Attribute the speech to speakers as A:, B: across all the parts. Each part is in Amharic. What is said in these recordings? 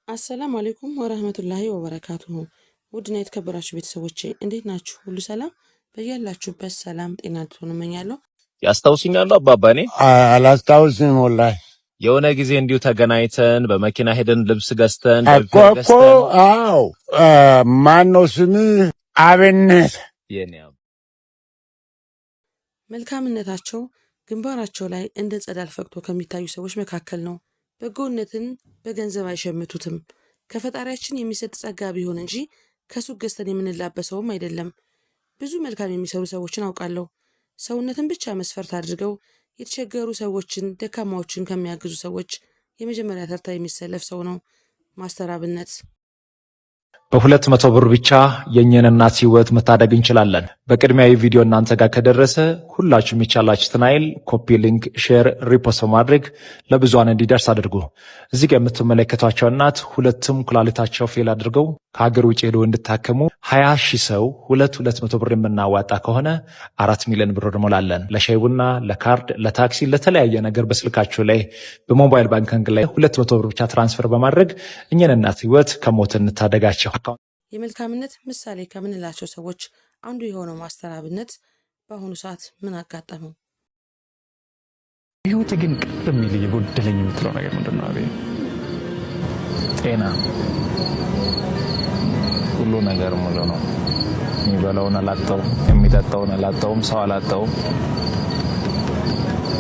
A: አሰላሙ አለይኩም ወራህመቱላሂ ወበረካቱሁ። ውድና የተከበራችሁ ቤተሰቦቼ እንዴት ናችሁ? ሁሉ ሰላም? በያላችሁበት ሰላም ጤና እንድትሆኑ እመኛለሁ።
B: ያስታውሱኛል አባባኔ?
C: አላስታውስም ወላሂ።
B: የሆነ ጊዜ እንዲሁ ተገናኝተን በመኪና ሄደን ልብስ ገዝተን
C: እኮ አዎ። ማን ነው ስምህ? አብነት።
A: መልካምነታቸው ግንባራቸው ላይ እንደ ጸዳል ፈክቶ ከሚታዩ ሰዎች መካከል ነው። በጎነትን በገንዘብ አይሸምቱትም። ከፈጣሪያችን የሚሰጥ ጸጋ ቢሆን እንጂ ከሱቅ ገዝተን የምንላበሰውም አይደለም። ብዙ መልካም የሚሰሩ ሰዎችን አውቃለሁ። ሰውነትን ብቻ መስፈርት አድርገው የተቸገሩ ሰዎችን፣ ደካማዎችን ከሚያግዙ ሰዎች የመጀመሪያ ተርታ የሚሰለፍ ሰው ነው ማስተር አብነት።
D: በ200 ብር ብቻ የእኛን እናት ህይወት መታደግ እንችላለን። በቅድሚያ የቪዲዮ እናንተ ጋር ከደረሰ ሁላችሁም የቻላችሁትን ኃይል ኮፒ፣ ሊንክ፣ ሼር፣ ሪፖስት በማድረግ ለብዙሃን እንዲደርስ አድርጉ። እዚህ ጋር የምትመለከቷቸው እናት ሁለቱም ኩላሊታቸው ፌል አድርገው ከሀገር ውጭ ሄደው እንድታከሙ 20 ሺህ ሰው 200 ብር የምናዋጣ ከሆነ 4 ሚሊዮን ብር እንሞላለን። ለሻይ ቡና፣ ለካርድ፣ ለታክሲ፣ ለተለያየ ነገር በስልካችሁ ላይ በሞባይል ባንኪንግ ላይ 200 ብር ብቻ ትራንስፈር በማድረግ እኛን እናት ህይወት ከሞት እንታደጋቸው።
A: የመልካምነት ምሳሌ ከምንላቸው ሰዎች አንዱ የሆነው ማስተር አብነት በአሁኑ ሰዓት ምን አጋጠመው?
E: ህይወት ግን ቅር የሚል የጎደለኝ የምትለው ነገር ምንድን ነው?
F: ጤና፣ ሁሉ ነገር ሙሉ ነው። የሚበላውን አላጣውም፣ የሚጠጣውን አላጣውም፣ ሰው አላጣውም።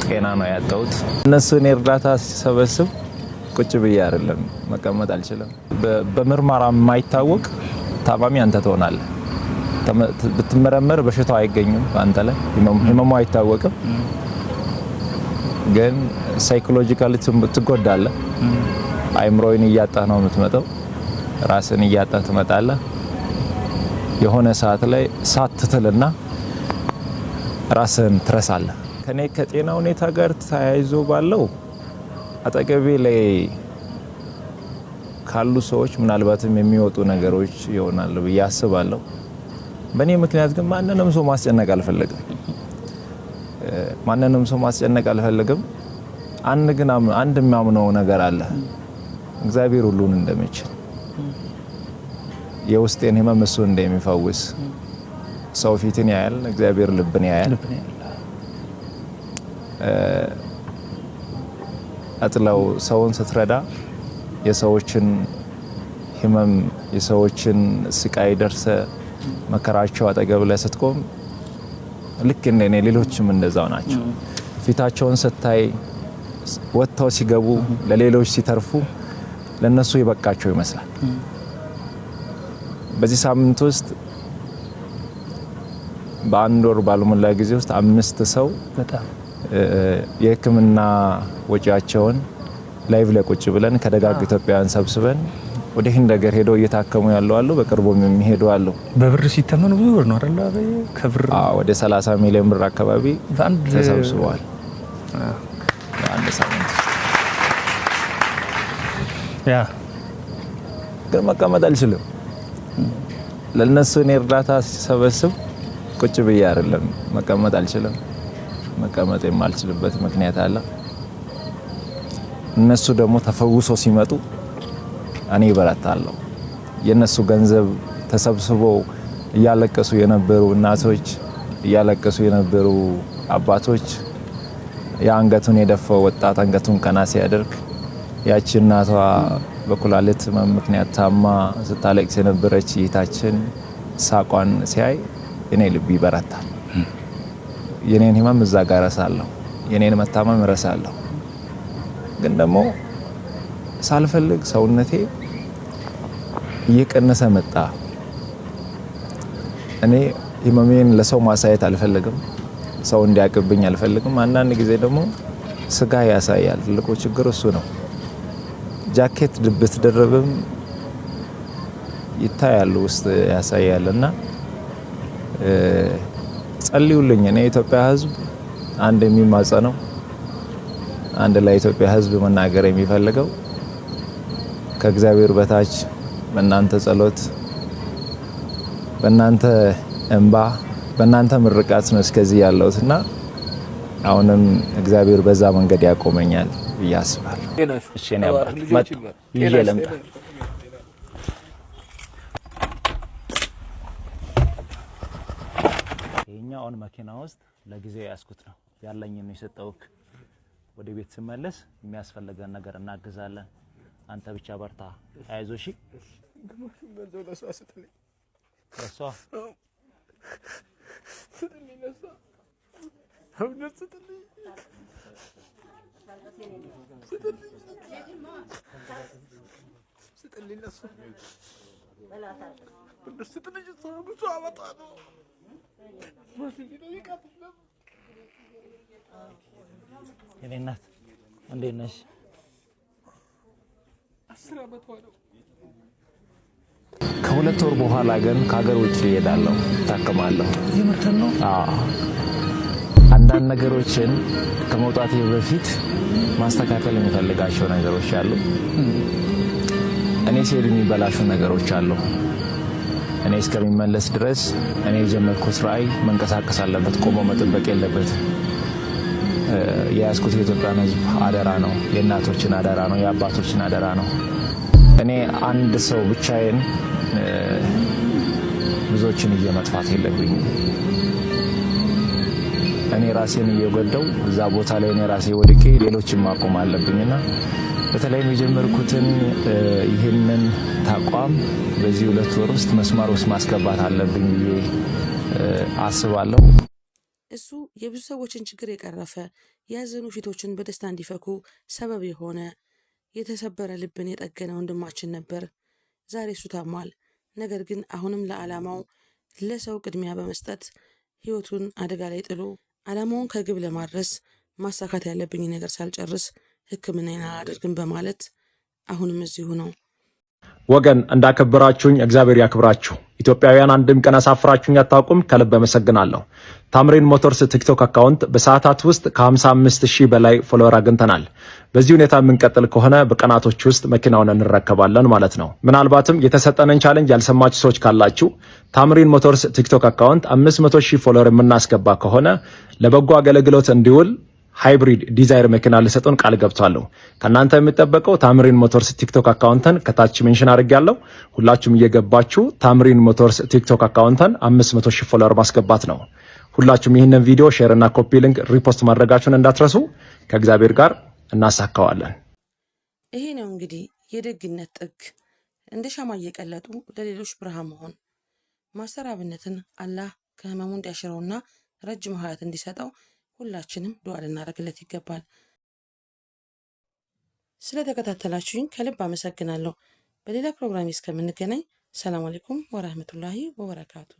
F: ጤና ነው ያጣሁት። እነሱን እርዳታ ሲሰበስብ ቁጭ ብዬ አይደለም መቀመጥ አልችልም። በምርመራ የማይታወቅ ታማሚ አንተ ትሆናለህ። ብትመረመር በሽታው አይገኝም አንተ ላይ፣ ህመሙ አይታወቅም። ግን ሳይኮሎጂካሊ ትጎዳለህ። አይምሮን እያጣህ ነው የምትመጣው። ራስን እያጣህ ትመጣለህ። የሆነ ሰዓት ላይ ሳትትልና ራስን ትረሳለህ። ከኔ ከጤና ሁኔታ ጋር ተያይዞ ባለው አጠገቤ ላይ ካሉ ሰዎች ምናልባትም የሚወጡ ነገሮች ይሆናሉ ብዬ አስባለሁ። በእኔ ምክንያት ግን ማንንም ሰው ማስጨነቅ አልፈልግም። አንድ የሚያምነው ነገር አለ፣ እግዚአብሔር ሁሉን እንደሚችል፣ የውስጤን ህመም እሱ እንደሚፈውስ። ሰው ፊትን ያያል፣ እግዚአብሔር ልብን ያያል። አጥላው ሰውን ስትረዳ የሰዎችን ህመም የሰዎችን ስቃይ ደርሰ መከራቸው አጠገብ ላይ ስትቆም ልክ እንደኔ ሌሎችም እንደዛው ናቸው። ፊታቸውን ስታይ ወጥተው ሲገቡ ለሌሎች ሲተርፉ ለነሱ ይበቃቸው ይመስላል። በዚህ ሳምንት ውስጥ በአንድ ወር ባልሞላ ጊዜ ውስጥ 5 ሰው የህክምና ወጪያቸውን ላይቭ ላይ ቁጭ ብለን ከደጋግ ኢትዮጵያውያን ሰብስበን ወደ ህንድ ሀገር ሄደው እየታከሙ ያለው አሉ። በቅርቡም የሚሄዱ አሉ።
E: በብር ሲተመኑ ብዙ ብር ነው አይደል? ከብር
F: ወደ 30 ሚሊዮን ብር አካባቢ ተሰብስበዋል በአንድ ሳምንት። ግን መቀመጥ አልችልም። ለነሱ እኔ እርዳታ ሲሰበስብ ቁጭ ብዬ አይደለም መቀመጥ አልችልም። መቀመጥ የማልችልበት ምክንያት አለ። እነሱ ደግሞ ተፈውሶ ሲመጡ እኔ በረታለሁ። የነሱ ገንዘብ ተሰብስበው እያለቀሱ የነበሩ እናቶች፣ እያለቀሱ የነበሩ አባቶች፣ የአንገቱን የደፋው ወጣት አንገቱን ቀና ሲያደርግ፣ ያቺ እናቷ በኩላሊት ምክንያት ታማ ስታለቅስ የነበረች እህታችን ሳቋን ሲያይ እኔ ልብ ይበረታል። የኔን ህመም እዛ ጋር ረሳለሁ፣ የኔን መታመም ረሳለሁ። ግን ደግሞ ሳልፈልግ ሰውነቴ እየቀነሰ መጣ። እኔ ህመሜን ለሰው ማሳየት አልፈልግም፣ ሰው እንዲያቅብኝ አልፈልግም። አንዳንድ ጊዜ ደግሞ ስጋ ያሳያል። ትልቁ ችግር እሱ ነው። ጃኬት ብትደረብም ይታያል፣ ውስጥ ያሳያልና ጸልዩልኝ። እኔ የኢትዮጵያ ህዝብ አንድ የሚማጸነው አንድ ለኢትዮጵያ ህዝብ መናገር የሚፈልገው ከእግዚአብሔር በታች በእናንተ ጸሎት፣ በእናንተ እንባ፣ በእናንተ ምርቃት ነው እስከዚህ ያለውትና አሁንም እግዚአብሔር በዛ መንገድ ያቆመኛል ብዬ አስባለሁ። እሺ ነው ያባል ይዤ ልምጣ። ይሄኛውን መኪና ውስጥ ለጊዜው ያስኩት ነው ያለኝን የሰጠውክ። ወደ ቤት ስመለስ የሚያስፈልገን ነገር እናግዛለን። አንተ ብቻ በርታ፣ አይዞሽ። የኔ እናት እንዴት ነሽ?
G: 10 ዓመት ሆነው።
F: ከሁለት ወር በኋላ ግን ከሀገር ውጭ እሄዳለሁ፣ ታከማለሁ።
E: የምርተን ነው?
F: አዎ። አንዳንድ ነገሮችን ከመውጣቴ በፊት ማስተካከል የሚፈልጋቸው ነገሮች አሉ። እኔ ሲሄድ የሚበላሹ ነገሮች አሉ። እኔ እስከሚመለስ ድረስ እኔ የጀመርኩት ራዕይ መንቀሳቀስ አለበት፣ ቆሞ መጠበቅ የለበትም። የያዝኩት የኢትዮጵያን ሕዝብ አደራ ነው፣ የእናቶችን አደራ ነው፣ የአባቶችን አደራ ነው። እኔ አንድ ሰው ብቻዬን ብዙዎችን እየመጥፋት የለብኝም። እኔ ራሴን እየጎዳው እዛ ቦታ ላይ እኔ ራሴ ወድቄ ሌሎችን ማቆም አለብኝና በተለይም የጀመርኩትን ይህንን ተቋም በዚህ 2 ወር ውስጥ መስመር ውስጥ ማስገባት አለብኝ ብዬ አስባለሁ።
A: እሱ የብዙ ሰዎችን ችግር የቀረፈ ያዘኑ ፊቶችን በደስታ እንዲፈኩ ሰበብ የሆነ የተሰበረ ልብን የጠገነ ወንድማችን ነበር። ዛሬ እሱ ታሟል። ነገር ግን አሁንም ለዓላማው ለሰው ቅድሚያ በመስጠት ህይወቱን አደጋ ላይ ጥሎ ዓላማውን ከግብ ለማድረስ ማሳካት ያለብኝ ነገር ሳልጨርስ ሕክምናዬን አላደርግም በማለት አሁንም እዚሁ ነው።
D: ወገን እንዳከበራችሁኝ እግዚአብሔር ያክብራችሁ። ኢትዮጵያውያን አንድም ቀን አሳፍራችሁኝ አታውቁም። ከልብ አመሰግናለሁ። ታምሪን ሞተርስ ቲክቶክ አካውንት በሰዓታት ውስጥ ከ55,000 በላይ ፎሎወር አግኝተናል። በዚህ ሁኔታ የምንቀጥል ከሆነ በቀናቶች ውስጥ መኪናውን እንረከባለን ማለት ነው። ምናልባትም የተሰጠንን ቻሌንጅ ያልሰማችሁ ሰዎች ካላችሁ ታምሪን ሞተርስ ቲክቶክ አካውንት 500,000 ፎሎወር የምናስገባ ከሆነ ለበጎ አገልግሎት እንዲውል ሃይብሪድ ዲዛይር መኪና ልሰጡን ቃል ገብቷለሁ። ከናንተ የሚጠበቀው ታምሪን ሞተርስ ቲክቶክ አካውንትን ከታች ሜንሽን አድርጌያለሁ። ሁላችሁም እየገባችሁ ታምሪን ሞተርስ ቲክቶክ አካውንትን 500,000 ፎሎወር ማስገባት ነው። ሁላችሁም ይህንን ቪዲዮ ሼር እና ኮፒ ሊንክ ሪፖስት ማድረጋችሁን እንዳትረሱ። ከእግዚአብሔር ጋር እናሳካዋለን።
A: ይሄ ነው እንግዲህ የደግነት ጥግ፣ እንደ ሻማ እየቀለጡ ለሌሎች ብርሃን መሆን። ማስተር አብነትን አላህ ከህመሙ እንዲያሽረውና ረጅም ሀያት እንዲሰጠው ሁላችንም ዱዓ ልናደርግለት ይገባል። ስለተከታተላችሁኝ ከልብ አመሰግናለሁ። በሌላ ፕሮግራም እስከምንገናኝ ሰላም አለይኩም ወራህመቱላሂ ወበረካቱ።